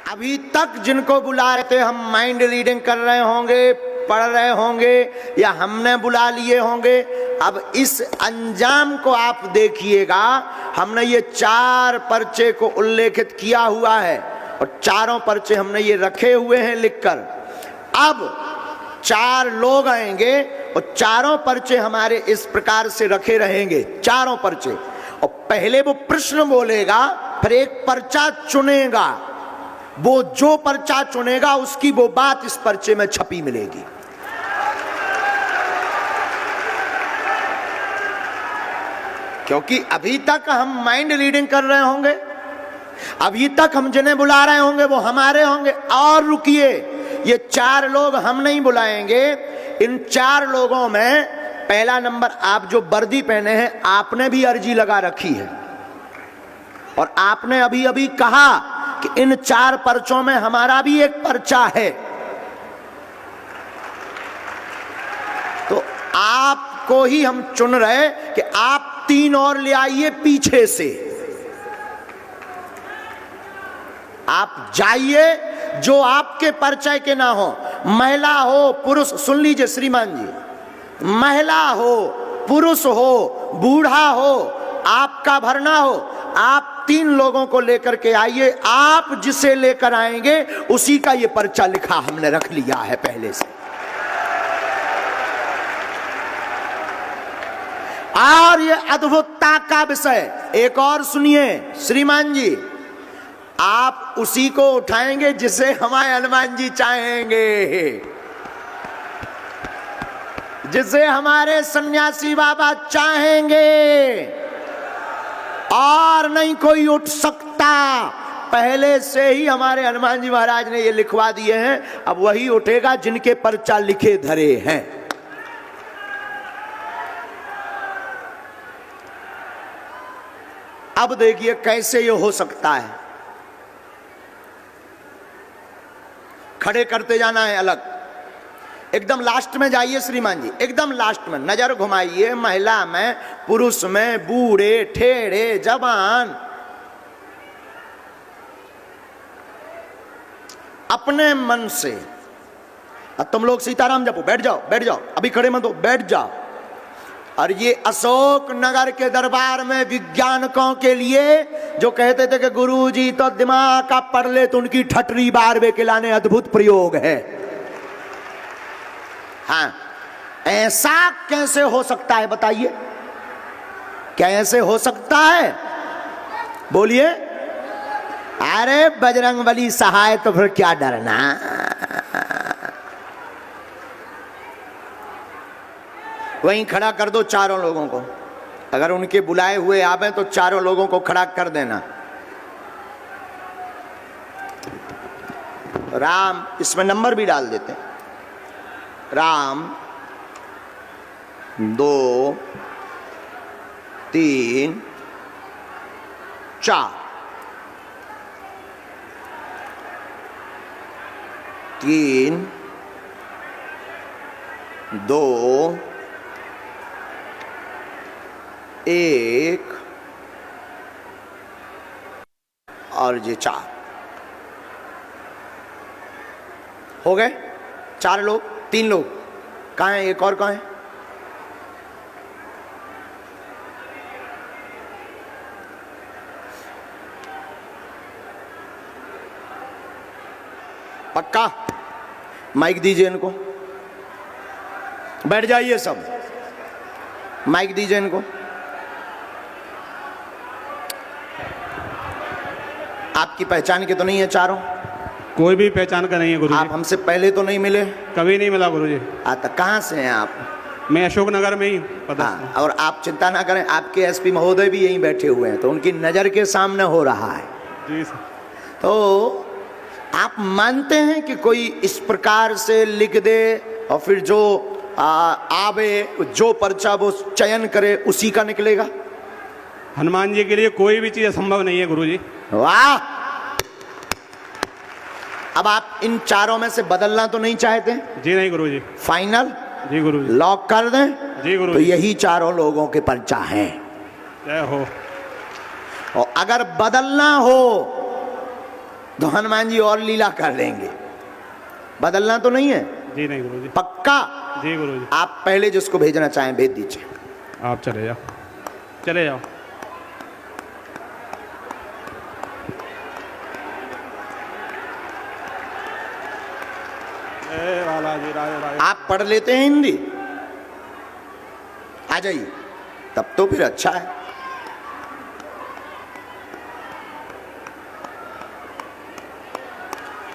अभी तक जिनको बुला रहे थे, हम माइंड रीडिंग कर रहे होंगे, पढ़ रहे होंगे, या हमने बुला लिए होंगे। अब इस अंजाम को आप देखिएगा। हमने ये 4 पर्चे को उल्लेखित किया हुआ है और चारों पर्चे हमने ये रखे हुए हैं लिखकर। अब 4 लोग आएंगे और चारों पर्चे हमारे इस प्रकार से रखे रहेंगे, चारों पर्चे। और पहले वो प्रश्न बोलेगा, फिर एक पर्चा चुनेगा। वो जो पर्चा चुनेगा उसकी वो बात इस पर्चे में छपी मिलेगी। क्योंकि अभी तक हम माइंड रीडिंग कर रहे होंगे, अभी तक हम जिन्हें बुला रहे होंगे वो हमारे होंगे। और रुकिए, ये 4 लोग हम नहीं बुलाएंगे। इन 4 लोगों में पहला नंबर, आप जो वर्दी पहने हैं, आपने भी अर्जी लगा रखी है और आपने अभी अभी कहा कि इन 4 पर्चों में हमारा भी एक पर्चा है। तो आपको ही हम चुन रहे कि आप 3 और ले आइए पीछे से। आप जाइए, जो आपके परिचय के ना हो, महिला हो पुरुष, सुन लीजिए श्रीमान जी, महिला हो पुरुष हो बूढ़ा हो, आपका भरना हो, आप 3 लोगों को लेकर के आइए। आप जिसे लेकर आएंगे उसी का ये पर्चा लिखा हमने रख लिया है पहले से। और ये अद्भुतता का विषय एक और सुनिए श्रीमान जी, आप उसी को उठाएंगे जिसे हमारे हनुमान जी चाहेंगे, जिसे हमारे सन्यासी बाबा चाहेंगे, और नहीं कोई उठ सकता। पहले से ही हमारे हनुमान जी महाराज ने ये लिखवा दिए हैं। अब वही उठेगा जिनके पर्चा लिखे धरे हैं। अब देखिए कैसे ये हो सकता है। खड़े करते जाना है अलग, एकदम लास्ट में जाइए श्रीमान जी, एकदम लास्ट में नजर घुमाइए। महिला में, पुरुष में, बूढ़े ठेढ़े जवान, अपने मन से। अब तुम लोग सीताराम जपो, बैठ जाओ बैठ जाओ, अभी खड़े मत हो, बैठ जाओ। और ये अशोक नगर के दरबार में विज्ञानकों के लिए जो कहते थे कि गुरुजी तो दिमाग का पढ़ ले तो उनकी ठटरी बार वे खिलाने, अद्भुत प्रयोग है। हाँ, ऐसा कैसे हो सकता है बताइए, कैसे हो सकता है बोलिए। अरे बजरंगबली सहाय, तो फिर क्या डरना। वहीं खड़ा कर दो चारों लोगों को, अगर उनके बुलाए हुए आवे तो चारों लोगों को खड़ा कर देना। राम, इसमें नंबर भी डाल देते हैं, राम 2 3 4 3 2 1 और ये 4 हो गए। 4 लोग, 3 लोग कहाँ हैं, एक और कहाँ है? पक्का? माइक दीजिए इनको, बैठ जाइए सब, माइक दीजिए इनको। आपकी पहचान के तो नहीं है चारों? कोई भी पहचान का नहीं है गुरुजी। आप हमसे पहले तो नहीं मिले? कभी नहीं मिला गुरुजी। आता कहाँ से हैं आप? मैं अशोक नगर में ही पता। हाँ, और आप चिंता ना करें, आपके एसपी महोदय भी यहीं बैठे हुए हैं, तो उनकी नज़र के सामने हो रहा है जी सर। तो आप मानते हैं कि कोई इस प्रकार से लिख दे और फिर जो आवे, जो पर्चा वो चयन करे उसी का निकलेगा? हनुमान जी के लिए कोई भी चीज असंभव नहीं है गुरुजी। वाह! अब आप इन चारों में से बदलना तो नहीं चाहते? जी नहीं गुरुजी। फाइनल? जी गुरुजी। लॉक कर दें? जी गुरुजी। तो यही चारों लोगों के पर्चा हैं। जय हो। और अगर बदलना हो तो हनुमान जी और लीला कर लेंगे। बदलना तो नहीं है? जी नहीं गुरु जी। पक्का? जी गुरु जी। आप पहले जिसको भेजना चाहें भेज दीजिए। आप चले जाओ, चले जाओ। बालाजी राय राय। आप पढ़ लेते हैं हिंदी? आ जाइए, तब तो फिर अच्छा है।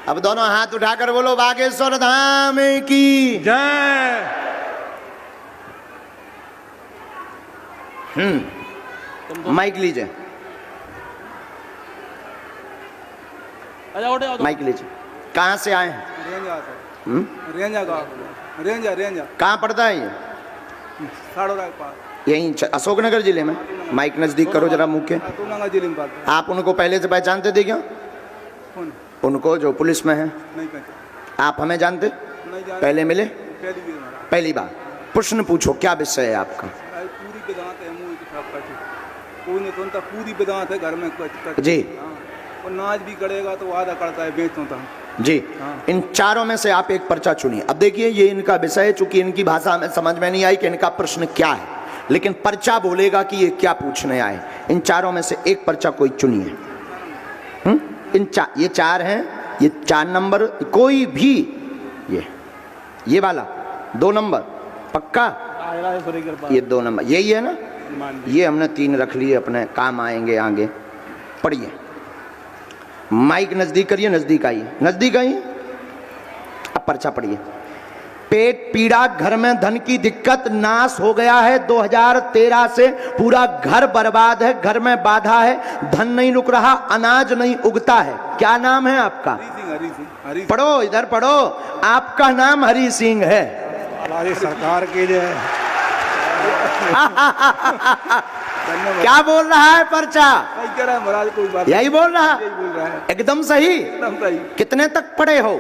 अब दोनों हाथ उठाकर बोलो बागेश्वर धाम की जय। माइक लीजिए, माइक लीजिए। कहाँ से आए हैं? रेंजा कहाँ पड़ता है ये? साड़ोरा के पास, यहीं अशोकनगर जिले में। माइक नजदीक करो जरा मुंह के। तूनागा जिले में पड़ता आप उनको पहले से पहचानते थे क्या? है। कौन? उनको जो पुलिस में है? नहीं पहचान, आप हमें जानते? नहीं जान। पहले मिले? पहली भी हमारा पहली बार। प्रश्न पूछो, क्या विषय है आपका? पूरी वेदांत है, मुंह की छाप काटी। कोई नहीं तो पूरी वेदांत है घर में कट जी। हाँ। और नाच भी करेगा तो आधा करता है, बेचता था। जी। हाँ। इन चारों में से आप एक पर्चा चुनिए। अब देखिए ये इनका विषय है, चूंकि इनकी भाषा में समझ में नहीं आई कि इनका प्रश्न क्या है, लेकिन पर्चा बोलेगा कि ये क्या पूछने आए। इन चारों में से एक पर्चा कोई चुनिए। ये चार हैं, ये 4 नंबर, कोई भी ये वाला 2 नंबर पक्का? ये 2 नंबर यही है ना? ये हमने 3 रख लिए, अपने काम आएंगे आगे। पढ़िए, माइक नजदीक करिए, नजदीक आइए, नजदीक आइए। अब पर्चा पढ़िए। पेट पीड़ा, घर में धन की दिक्कत, नाश हो गया है 2013 से, पूरा घर बर्बाद है, घर में बाधा है, धन नहीं रुक रहा, अनाज नहीं उगता है। क्या नाम है आपका? हरी सिंह, हरी पढ़ो, इधर पढ़ो। आपका नाम हरी सिंह है। बालाजी सरकार की जय। क्या बोल रहा है पर्चा? नहीं कह रहा है महाराज, कोई बात यही बोल रहा? यही बोल रहा है, एकदम सही। एकदम सही। कितने तक पढ़े हो?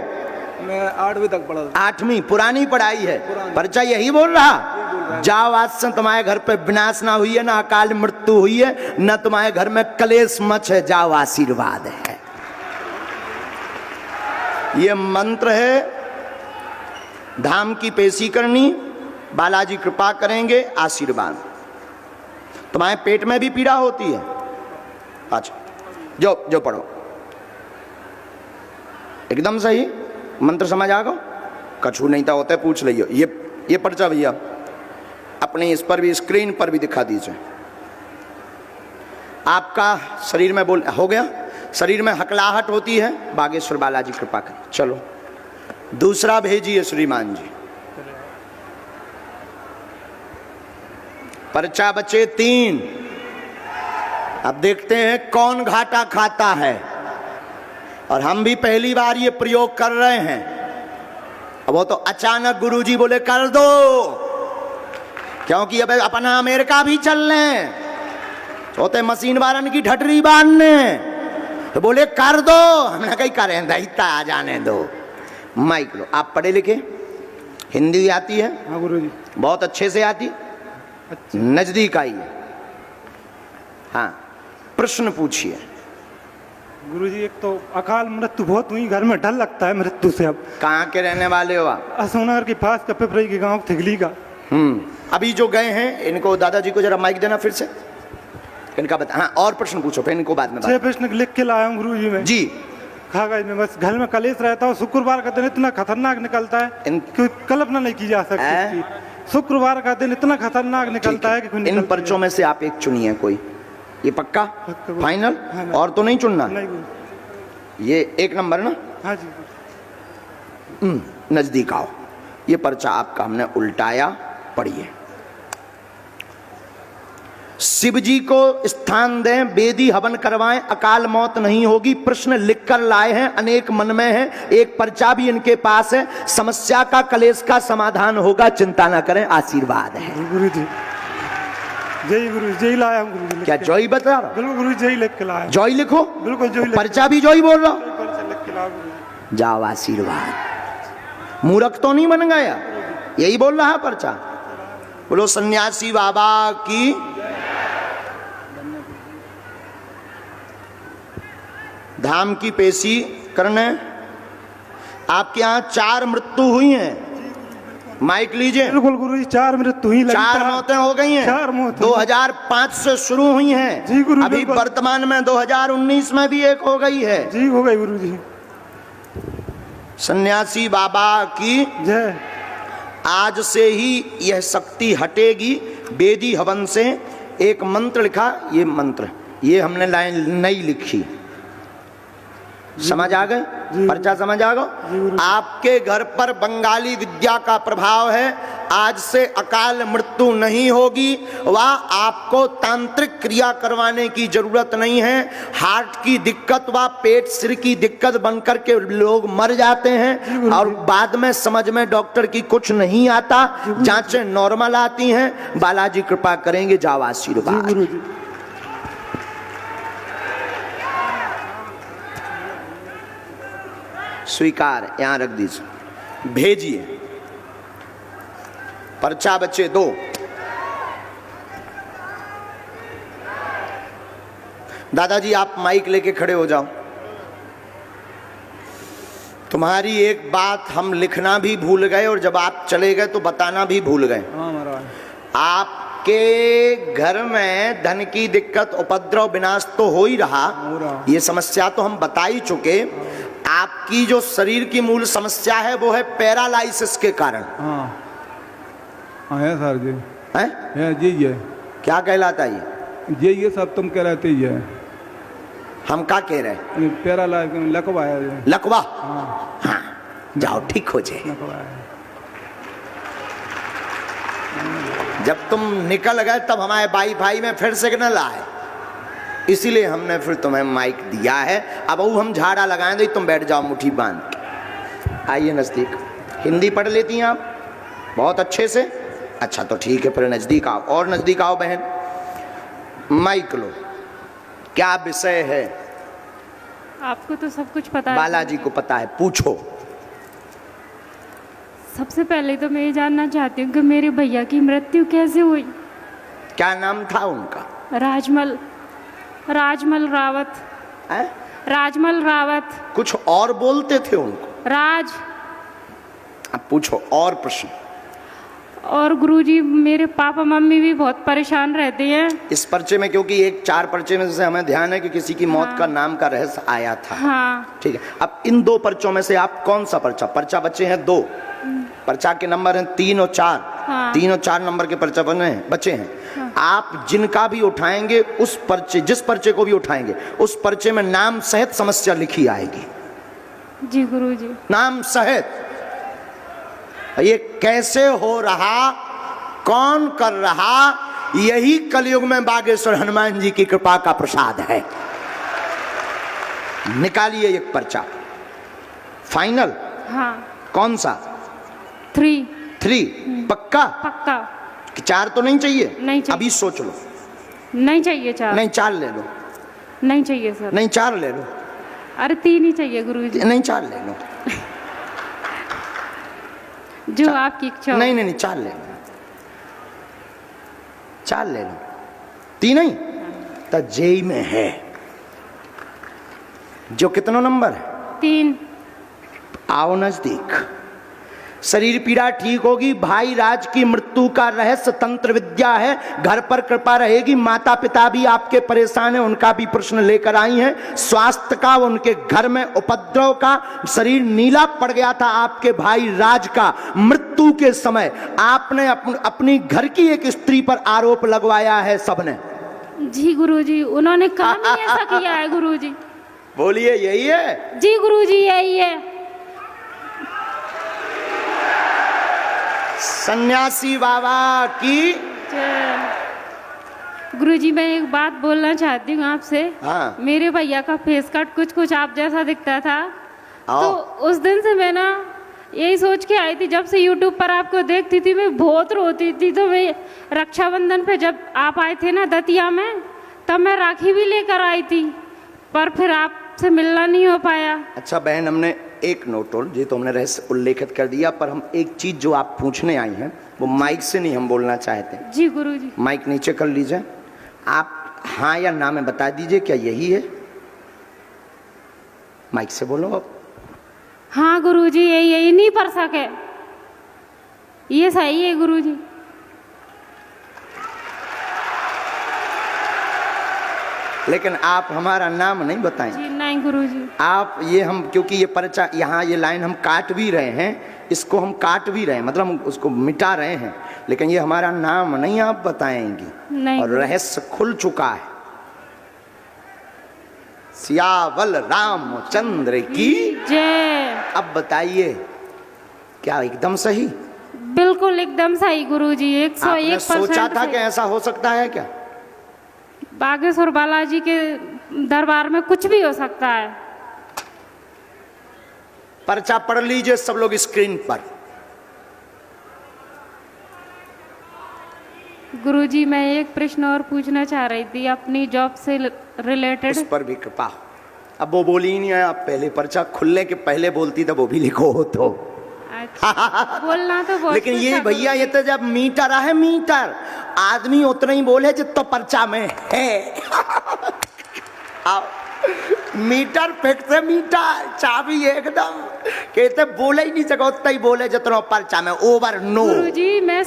मैं 8वीं तक पढ़ा था। 8वीं, पुरानी पढ़ाई है। पुरानी। पर्चा यही बोल रहा? जाओ, आज से तुम्हारे घर पे विनाश ना हुई है, ना अकाल मृत्यु हुई है, ना तुम्हारे घर में कलेश मच है, जाओ आशीर्वाद है। ये मंत्र है, धाम की पेशी करनी, बालाजी कृपा करेंगे, आशीर्वाद। तुम्हारे पेट में भी पीड़ा होती है? अच्छा, जो पढ़ो। एकदम सही, मंत्र समझ आ गो? कछु नहीं था होता, पूछ लियो। ये पर्चा भैया अपने इस पर भी, स्क्रीन पर भी दिखा दीजिए। आपका शरीर में बोल हो गया, शरीर में हकलाहट होती है, बागेश्वर बालाजी कृपा करें। चलो दूसरा भेजिए श्रीमान जी। पर्चा बचे 3। अब देखते हैं कौन घाटा खाता है। और हम भी पहली बार ये प्रयोग कर रहे हैं। अब वो तो अचानक गुरुजी बोले कर दो, क्योंकि अब अपना अमेरिका भी चल रहे, होते मशीन वारन की ठटरी बांधने, तो बोले कर दो। हमने कहीं करें दहिता, आ जाने दो। माइक लो। आप पढ़े लिखे, हिंदी आती है? हाँ गुरु जी, बहुत अच्छे से आती। अच्छा। नजदीक आइए। हाँ, प्रश्न पूछिए। गुरुजी, एक तो अकाल मृत्यु बहुत हुई, घर में डर लगता है मृत्यु से। अब कहाँ के रहने वाले हो आप? असोनगर के पास का पिपरई के गांव थिगली का। अभी जो गए हैं, इनको दादाजी को जरा माइक देना फिर से, इनका बता। हाँ, और प्रश्न पूछो, फिर इनको बाद में 6 प्रश्न लिख के लाया हूँ गुरुजी में। जी। कागज में, बस घर में कलेश रहता है। शुक्रवार का दिन इतना खतरनाक निकलता है कि कल्पना नहीं की जा सकती। शुक्रवार का दिन इतना खतरनाक निकलता है कि इन पर्चों में से आप एक चुनिए कोई। ये पक्का फाइनल? और तो नहीं चुनना? नहीं गुरु। ये 1 नंबर ना? हाँ जी। नजदीक आओ। ये पर्चा आपका हमने उल्टाया, पढ़िए। शिव जी को स्थान दें, वेदी हवन करवाएं, अकाल मौत नहीं होगी। प्रश्न लिखकर लाए हैं, अनेक मन में है। एक पर्चा भी इनके पास है, समस्या का, कलेश का समाधान होगा, चिंता ना करें, आशीर्वाद है। गुरु जी, जय गुरु, जय लाया हूँ गुरु जी। क्या जॉय बता रहा? बिल्कुल गुरु, जय लिख के लाया। जॉय लिखो, बिल्कुल जय। पर्चा भी जॉय बोल रहा हूं। लिख के लाया। जाओ, आशीर्वाद। मूर्ख तो नहीं बन गया, यही बोल रहा है पर्चा। बोलो सन्यासी बाबा की धाम की पेशी करने। आपके यहाँ 4 मृत्यु हुई हैं, माइक लीजिए। बिल्कुल गुरुजी, 4 मृत्यु हुई, 4 मौतें हो गई हैं। 4 मौतें 2005 से शुरू हुई जी हैं, गुरु, अभी बिल्कुल। वर्तमान में 2019 में भी एक हो गई है। जी हो गई गुरुजी। सन्यासी बाबा की जय। आज से ही यह शक्ति हटेगी। वेदी हवन से एक मंत्र लिखा, ये मंत्र, ये हमने लाइन नई लिखी, समझ आ गए? पर्चा समझ आ गए? आपके घर पर बंगाली विद्या का प्रभाव है। आज से अकाल मृत्यु नहीं होगी, वह आपको तांत्रिक क्रिया करवाने की जरूरत नहीं है। हार्ट की दिक्कत व पेट सिर की दिक्कत बनकर के लोग मर जाते हैं और बाद में समझ में डॉक्टर की कुछ नहीं आता, जांचें नॉर्मल आती हैं। बालाजी कृपा करेंगे, जाओ आशीर्वाद। स्वीकार, यहां रख दीजिए, भेजिए। पर्चा बच्चे 2। दादाजी आप माइक लेके खड़े हो जाओ। तुम्हारी एक बात हम लिखना भी भूल गए और जब आप चले गए तो बताना भी भूल गए। आपके घर में धन की दिक्कत, उपद्रव, विनाश तो हो ही रहा, ये समस्या तो हम बता ही चुके। आपकी जो शरीर की मूल समस्या है वो है पैरालाइसिस के कारण। है सर जी, है जी ये क्या कहलाता है ये सब तुम कहलाते ही है। हम क्या कह रहे हैं? लकवा है। लकवा? हाँ, जाओ ठीक हो जाए। लकवा है। जब तुम निकल गए तब हमारे वाईफाई में फिर सिग्नल आए, इसीलिए हमने फिर तुम्हें माइक दिया है। अब वो हम झाड़ा लगाएंगे, तुम बैठ जाओ मुट्ठी बांध के। आइए नजदीक। हिंदी पढ़ लेती हैं आप बहुत अच्छे से? अच्छा तो ठीक है, फिर नजदीक आओ, और नजदीक आओ बहन। माइक लो। क्या विषय है? आपको तो सब कुछ पता है। बालाजी को पता है, पूछो। सबसे पहले तो मैं ये जानना चाहती हूँ कि मेरे भैया की मृत्यु कैसे हुई? क्या नाम था उनका? राजमल रावत। है? राजमल रावत। कुछ और बोलते थे उनको? राज। अब पूछो और प्रश्न। और गुरुजी मेरे पापा मम्मी भी बहुत परेशान रहते हैं इस पर्चे में, क्योंकि एक 4 पर्चे में से हमें ध्यान है कि किसी की मौत का नाम का रहस्य आया था। हाँ। ठीक है, अब इन 2 पर्चों में से आप कौन सा पर्चा बचे हैं? 2 पर्चा के नंबर हैं 3 और 4। हाँ। 3 और 4 नंबर के पर्चा बचे हैं। हाँ। आप जिनका भी उठाएंगे उस पर्चे, जिस पर्चे को भी उठाएंगे उस पर्चे में नाम सहित समस्या लिखी आएगी। जी गुरुजी। नाम सहित। ये कैसे हो रहा, कौन कर रहा, यही कलयुग में बागेश्वर हनुमान जी की कृपा का प्रसाद है। निकालिए एक पर्चा। फाइनल? हाँ। कौन सा? 3 पक्का? पक्का। 4 तो नहीं चाहिए? नहीं चाहिए। अभी सोच लो। नहीं चाहिए 4? नहीं 4 ले लो। नहीं चाहिए सर। नहीं 4 ले लो। अरे 3 ही चाहिए गुरुजी। नहीं 4 ले लो। जो आपकी इच्छा। नहीं नहीं 4 ले लो। 4 ले लो। 3 नहीं तो जेई में है जो कितना नंबर है? 3। आओ नजदीक। शरीर पीड़ा ठीक होगी। भाई राज की मृत्यु का रहस्य तंत्र विद्या है। घर पर कृपा रहेगी। माता पिता भी आपके परेशान हैं, उनका भी प्रश्न लेकर आई हैं। स्वास्थ्य का, उनके घर में उपद्रव का, शरीर नीला पड़ गया था आपके भाई राज का मृत्यु के समय। आपने अपनी घर की एक स्त्री पर आरोप लगवाया है सबने। जी गुरुजी, उन्होंने काम ही ऐसा किया है गुरुजी। बोलिए यही है? जी गुरुजी यही है। सन्यासी बाबा की गुरुजी मैं एक बात बोलना चाहती हूँ आपसे। हाँ। मेरे भैया का फेस कट कुछ आप जैसा दिखता था। तो उस दिन से मैं ना यही सोच के आई थी, जब से YouTube पर आपको देखती थी मैं बहुत रोती थी। तो मैं रक्षाबंधन पे जब आप आए थे ना दतिया में, तब मैं राखी भी लेकर आई थी, पर फिर आपसे मिलना नहीं हो पाया। अच्छा बहन, हमने एक नोट और जी तो हमने रहस्य उल्लेखित कर दिया, पर हम एक चीज जो आप पूछने आई हैं वो माइक से नहीं हम बोलना चाहते। जी गुरुजी। माइक नीचे कर लीजिए। आप हाँ या ना में बता दीजिए क्या यही है? माइक से बोलो अब। हाँ गुरुजी, यही नहीं पढ़ सके, ये सही है गुरुजी। लेकिन आप हमारा नाम नहीं बताएं। जी नहीं गुरुजी। आप ये हम, क्योंकि ये पर्चा यहाँ ये लाइन हम काट भी रहे हैं, इसको हम काट भी रहे हैं, मतलब हम उसको मिटा रहे हैं, लेकिन ये हमारा नाम नहीं आप बताएंगी। नहीं। और रहस्य खुल चुका है। सियावल रामचंद्र की जय। अब बताइए, क्या एकदम सही? बिल्कुल एकदम सही गुरुजी, 101% सोचा था कि ऐसा हो सकता है क्या? बागेश्वर बालाजी के दरबार में कुछ भी हो सकता है। पर्चा पढ़ लीजिए सब लोग स्क्रीन पर। गुरुजी मैं एक प्रश्न और पूछना चाह रही थी अपनी जॉब से रिलेटेड। उस पर भी कृपा हो। अब वो बोली ही नहीं है, आप पहले पर्चा खुलने के पहले बोलती तो वो भी लिखो हो तो। अच्छा, बोलना तो बहुत लेकिन कुछ ये था भैया, ये तो जब मीटर है, मीटर आदमी उतना ही बोले जितना पर्चा में है। आओ, मीटर फेंकते, मीटर चाबी एकदम कहते बोले ही नहीं सको, उतना ही बोले जितना पर्चा में। ओवर नो गुरुजी, मैं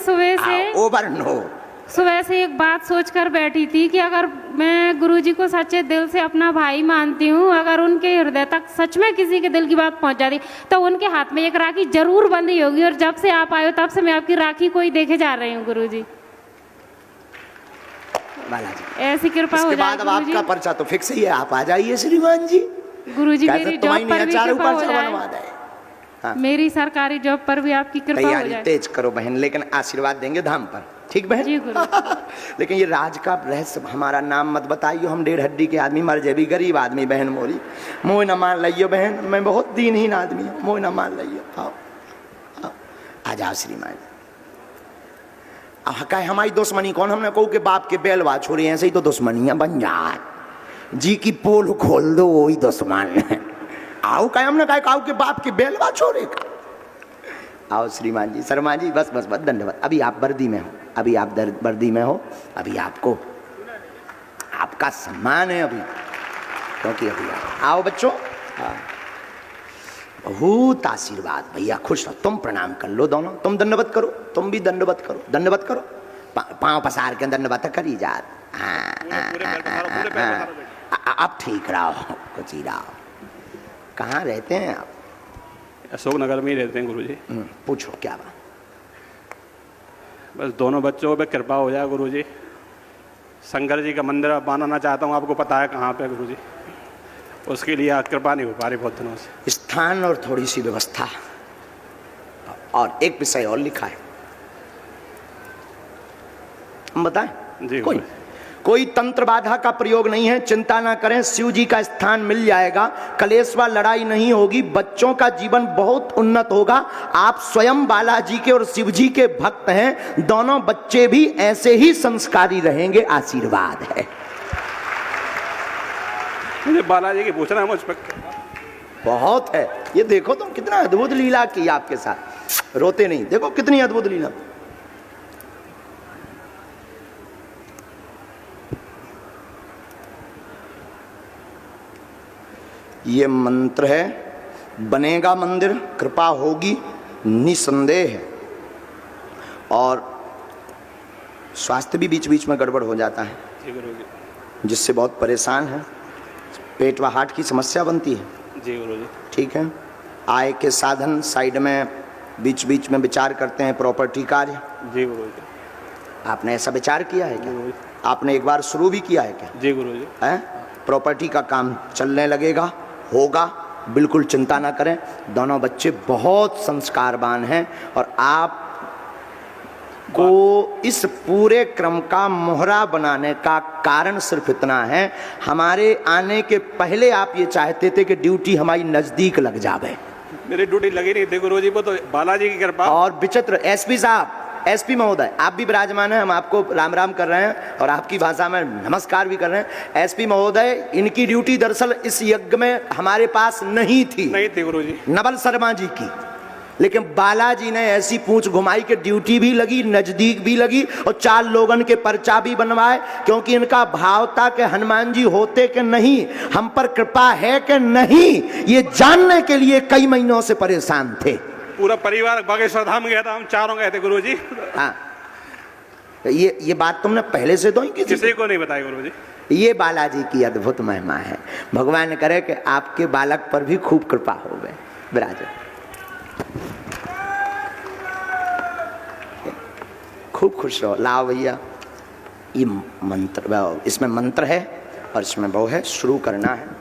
ओवर नो सुबह से एक बात सोचकर बैठी थी कि अगर मैं गुरुजी को सच्चे दिल से अपना भाई मानती हूँ, अगर उनके हृदय तक सच में किसी के दिल की बात पहुंच जाती तो उनके हाथ में एक राखी जरूर बंधी होगी। और जब से आप आए हो तब से मैं आपकी राखी को ही देखे जा रही हूँ गुरुजी। बालाजी, ऐसी कृपा हो इसके जाए बाद अब आपका पर्चा तो फिक्स ही है, आप आ जाइए श्रीमान जी। गुरुजी। मेरी जॉब पर भी कृपा हो बनवा जाए, हाँ। मेरी सरकारी जॉब पर भी आपकी कृपा हो तैयारी जाए। तेज करो बहन, लेकिन आशीर्वाद देंगे धाम पर, ठीक बहन? जी गुरु। लेकिन ये राज का रहस्य, हमारा नाम मत बताइयो, हम 1.5 हड्डी के आदमी, मर जेबी गरीब आदमी बहन मोरी। मोह न मान लियो बहन, मैं बहुत दीनहीन आदमी हूँ, मोह न मान लियो। आओ आ जाओ श्रीमान। का हमारी दुश्मनी कौन? हमने कहू के बाप के बेलवा छोड़ी, ऐसे ही तो दुश्मनियां बन जात जी की पोल खोल दो, वही दुश्मन है। आओ का हमने कहा के बाप के बेलवा छोड़ेगा। आओ श्रीमान जी, शर्मा जी, बस बस बस, धन्यवाद। अभी आप वर्दी में हो, अभी आप वर्दी में हो, अभी आपको आपका सम्मान है अभी, क्योंकि अभी आओ बच्चों। हाँ, बहुत आशीर्वाद भैया, खुश हो। तुम प्रणाम कर लो दोनों, तुम दंडवत करो, तुम भी दंडवत करो, दंडवत करो, पांव पसार के दंडवत करी जात। आप ठीक रहो, कुछ ही रहो। कहाँ रहते हैं आप? अशोक नगर में ही रहते हैं गुरुजी। पूछो क्या बात? बस दोनों बच्चों पे कृपा हो जाए गुरुजी। शंकर जी का मंदिर बनाना चाहता हूँ, आपको पता है कहाँ पे गुरुजी? उसके लिए कृपा नहीं हो पा रही बहुत दिनों से। स्थान और थोड़ी सी व्यवस्था, और एक विषय और लिखा है, हम बताएं? जी कोई तंत्र बाधा का प्रयोग नहीं है, चिंता ना करें, शिव जी का स्थान मिल जाएगा, कलेश व लड़ाई नहीं होगी, बच्चों का जीवन बहुत उन्नत होगा। आप स्वयं बालाजी के और शिव जी के भक्त हैं, दोनों बच्चे भी ऐसे ही संस्कारी रहेंगे, आशीर्वाद है। मुझे बालाजी की पूछना है मुझ पर। बहुत है, ये देखो तुम कितना अद्भुत लीला की आपके साथ, रोते नहीं, देखो कितनी अद्भुत लीला। ये मंत्र है, बनेगा मंदिर, कृपा होगी निसंदेह है। और स्वास्थ्य भी बीच बीच में गड़बड़ हो जाता है, जिससे बहुत परेशान है, पेट व हार्ट की समस्या बनती है। जी गुरुजी। ठीक है, आय के साधन साइड में बीच बीच में विचार करते हैं, प्रॉपर्टी कार्य। जी गुरुजी। आपने ऐसा विचार किया है क्या? आपने एक बार शुरू भी किया है क्या? जी गुरुजी। है, प्रॉपर्टी का काम चलने लगेगा, होगा, बिल्कुल चिंता ना करें। दोनों बच्चे बहुत संस्कारवान हैं, और आप को इस पूरे क्रम का मोहरा बनाने का कारण सिर्फ इतना है, हमारे आने के पहले आप ये चाहते थे कि ड्यूटी हमारी नजदीक लग जावे। मेरी ड्यूटी लगी नहीं थी गुरुजी, वो तो बालाजी की कृपा। और विचित्र एसपी साहब, एसपी महोदय, आप भी विराजमान हैं, हम आपको राम राम कर रहे हैं और आपकी भाषा में नमस्कार भी कर रहे हैं। एसपी महोदय, इनकी ड्यूटी दरअसल इस यज्ञ में हमारे पास नहीं थी गुरुजी। नवल शर्मा जी की, लेकिन बालाजी ने ऐसी पूंछ घुमाई कि ड्यूटी भी लगी, नजदीक भी लगी और 4 लोगन के पर्चा भी बनवाए, क्योंकि इनका भाव था कि हनुमान जी होते कि नहीं, हम पर कृपा है कि नहीं, ये जानने के लिए कई महीनों से परेशान थे। पूरा परिवार बागेश्वर धाम गया था, हम चारों गए थे गुरुजी। हाँ, ये बात तुमने पहले से तो ही किसी को नहीं बताई गुरुजी। ये बालाजी की अद्भुत महिमा है। भगवान करे कि आपके बालक पर भी खूब कृपा हो गए। विराज खूब खुश रहो। लाओ भैया, ये मंत्र, इसमें मंत्र है और इसमें वो है, शुरू करना है।